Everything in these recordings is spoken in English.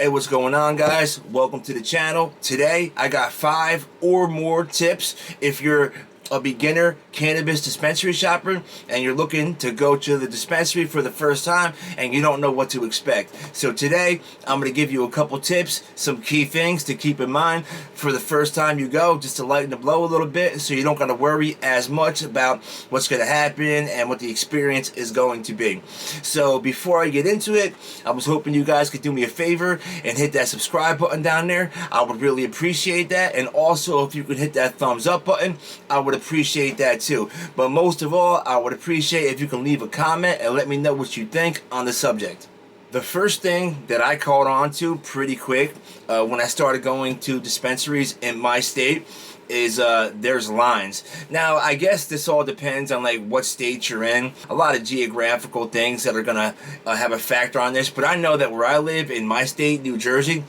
Hey, what's going on, guys? Welcome to the channel. Today I got 5 or more tips if you're a beginner cannabis dispensary shopper and you're looking to go to the dispensary for the first time and you don't know what to expect. So today I'm going to give you a couple tips, some key things to keep in mind for the first time you go, just to lighten the blow a little bit so you don't got to worry as much about what's going to happen and what the experience is going to be. So before I get into it, I was hoping you guys could do me a favor and hit that subscribe button down there. I would really appreciate that. And also, if you could hit that thumbs up button, I would appreciate that too. But most of all, I would appreciate if you can leave a comment and let me know what you think on the subject. The first thing that I caught on to pretty quick when I started going to dispensaries in my state is there's lines. Now, I guess this all depends on like what state you're in. A lot of geographical things that are gonna have a factor on this, but I know that where I live in my state, New Jersey,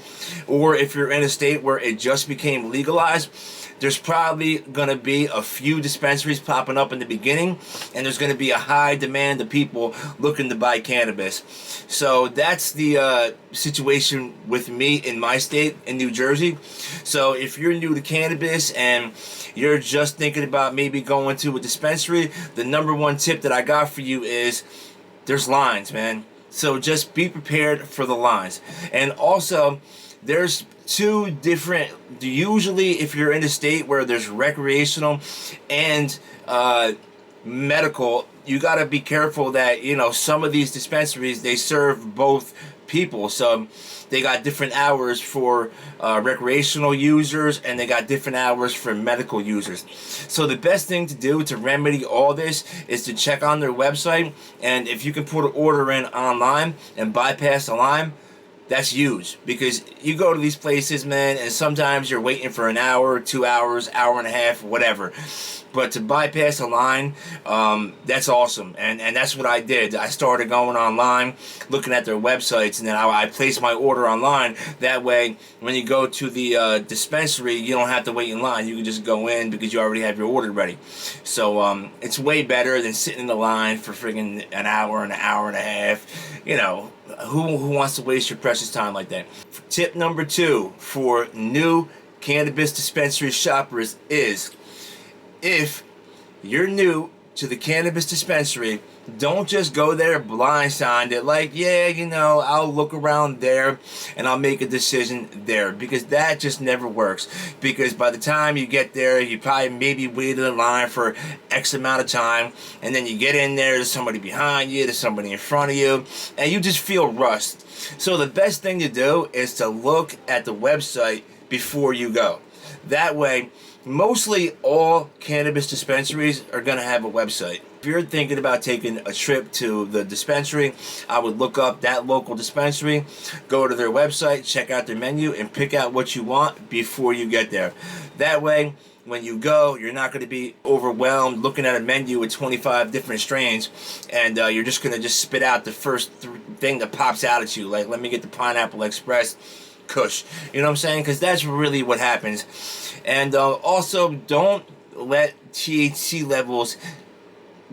or if you're in a state where it just became legalized, there's probably going to be a few dispensaries popping up in the beginning, and there's going to be a high demand of people looking to buy cannabis. So that's the situation with me in my state, in New Jersey. So if you're new to cannabis and you're just thinking about maybe going to a dispensary, the number one tip that I got for you is there's lines, man. So just be prepared for the lines. And also, there's two different, usually if you're in a state where there's recreational and medical, you got to be careful that, you know, some of these dispensaries, they serve both people. So they got different hours for recreational users and they got different hours for medical users. So the best thing to do to remedy all this is to check on their website, and if you can put an order in online and bypass the line, that's huge, because you go to these places, man, and sometimes you're waiting for an hour, 2 hours, hour and a half, whatever. But to bypass a line, that's awesome. And that's what I did. I started going online, looking at their websites, and then I placed my order online. That way, when you go to the dispensary, you don't have to wait in line. You can just go in because you already have your order ready. So it's way better than sitting in the line for friggin' an hour and a half. You know, who wants to waste your precious time like that? Tip number 2 for new cannabis dispensary shoppers is, if you're new to the cannabis dispensary, don't just go there blindsided like, yeah, you know, I'll look around there and I'll make a decision there, because that just never works. Because by the time you get there, you probably maybe waited in line for X amount of time, and then you get in there, there's somebody behind you, there's somebody in front of you, and you just feel rushed. So the best thing to do is to look at the website before you go. That way, mostly all cannabis dispensaries are going to have a website. If you're thinking about taking a trip to the dispensary, I would look up that local dispensary, go to their website, check out their menu, and pick out what you want before you get there. That way, when you go, you're not going to be overwhelmed looking at a menu with 25 different strains, and you're just going to just spit out the first thing that pops out at you. Like, let me get the Pineapple Express Kush. You know what I'm saying? Because that's really what happens. And also, don't let THC levels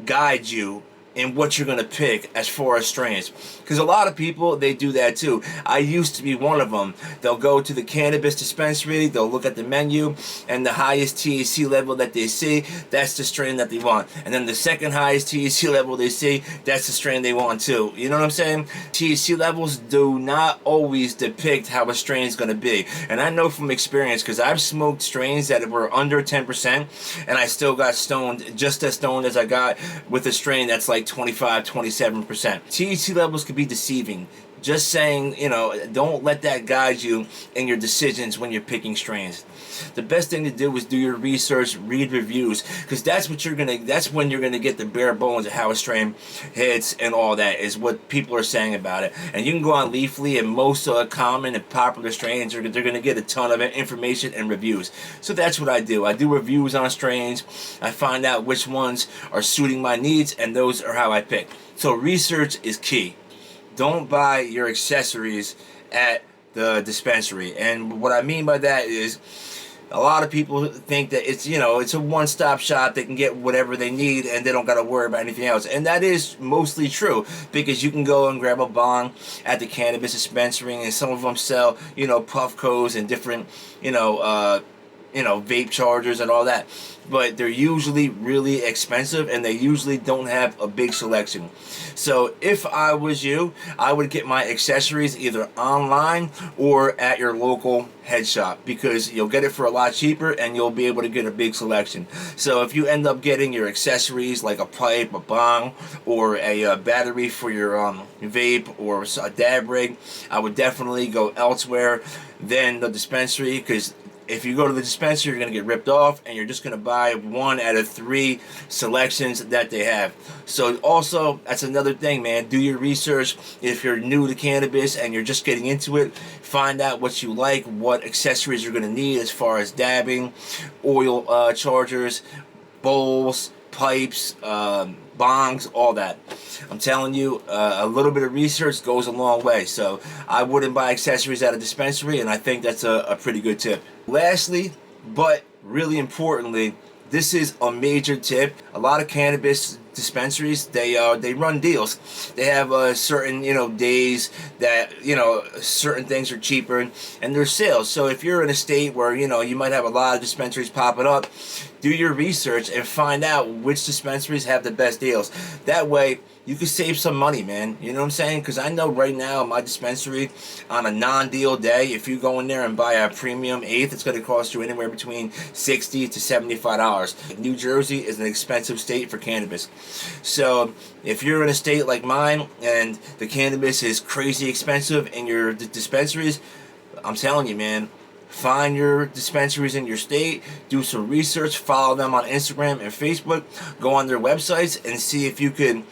guide you in what you're going to pick as far as strains, because a lot of people, they do that too. I used to be one of them. They'll go to the cannabis dispensary, they'll look at the menu, and the highest THC level that they see, that's the strain that they want. And then the second highest THC level they see, that's the strain they want too. You know what I'm saying? THC levels do not always depict how a strain is going to be. And I know from experience, because I've smoked strains that were under 10%, and I still got stoned, just as stoned as I got with a strain that's like 25, 27%. THC levels can be deceiving. Just saying, you know, don't let that guide you in your decisions when you're picking strains. The best thing to do is do your research, read reviews, because that's when you're gonna get the bare bones of how a strain hits and all that, is what people are saying about it. And you can go on Leafly, and most common and popular strains they're gonna get a ton of information and reviews. So that's what I do. I do reviews on strains. I find out which ones are suiting my needs, and those are how I pick. So research is key. Don't buy your accessories at the dispensary. And what I mean by that is, A lot of people think that it's, it's a one-stop shop. They can get whatever they need and they don't got to worry about anything else. And that is mostly true, because you can go and grab a bong at the Cannabis Dispensary, and some of them sell, Puffcos and different, vape chargers and all that. But they're usually really expensive, and they usually don't have a big selection. So if I was you, I would get my accessories either online or at your local head shop, because you'll get it for a lot cheaper and you'll be able to get a big selection. So if you end up getting your accessories like a pipe, a bong, or a battery for your vape, or a dab rig, I would definitely go elsewhere than the dispensary, because if you go to the dispensary, you're going to get ripped off, and you're just going to buy 1 out of 3 selections that they have. So also, that's another thing, man. Do your research. If you're new to cannabis and you're just getting into it, find out what you like, what accessories you're going to need as far as dabbing, oil chargers, bowls, pipes, bongs, all that. I'm telling you, a little bit of research goes a long way. So I wouldn't buy accessories at a dispensary, and I think that's a pretty good tip. Lastly, but really importantly, this is a major tip. A lot of cannabis dispensaries, they run deals. They have certain days that certain things are cheaper, and there's sales. So if you're in a state where you might have a lot of dispensaries popping up, do your research and find out which dispensaries have the best deals. That way you can save some money, man. You know what I'm saying? Because I know right now my dispensary, on a non-deal day, if you go in there and buy a premium eighth, it's going to cost you anywhere between $60 to $75. New Jersey is an expensive state for cannabis. So if you're in a state like mine and the cannabis is crazy expensive in your dispensaries, I'm telling you, man, find your dispensaries in your state, do some research, follow them on Instagram and Facebook, go on their websites and see if you can,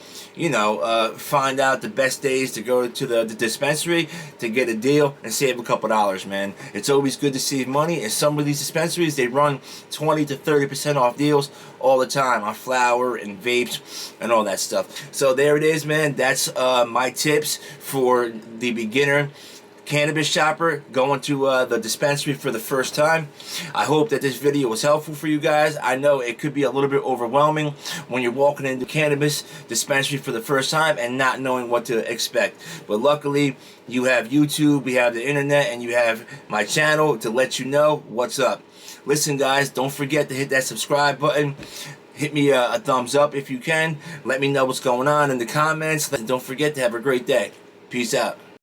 find out the best days to go to the dispensary to get a deal and save a couple dollars, man. It's always good to save money, and some of these dispensaries, they run 20 to 30% off deals all the time on flour and vapes and all that stuff. So there it is, man. That's my tips for the beginner cannabis shopper going to the dispensary for the first time. I hope that this video was helpful for you guys. I know it could be a little bit overwhelming when you're walking into cannabis dispensary for the first time and not knowing what to expect. But luckily, you have YouTube, we have the internet, and you have my channel to let you know what's up. Listen, guys, don't forget to hit that subscribe button. Hit me a thumbs up if you can. Let me know what's going on in the comments. And don't forget to have a great day. Peace out.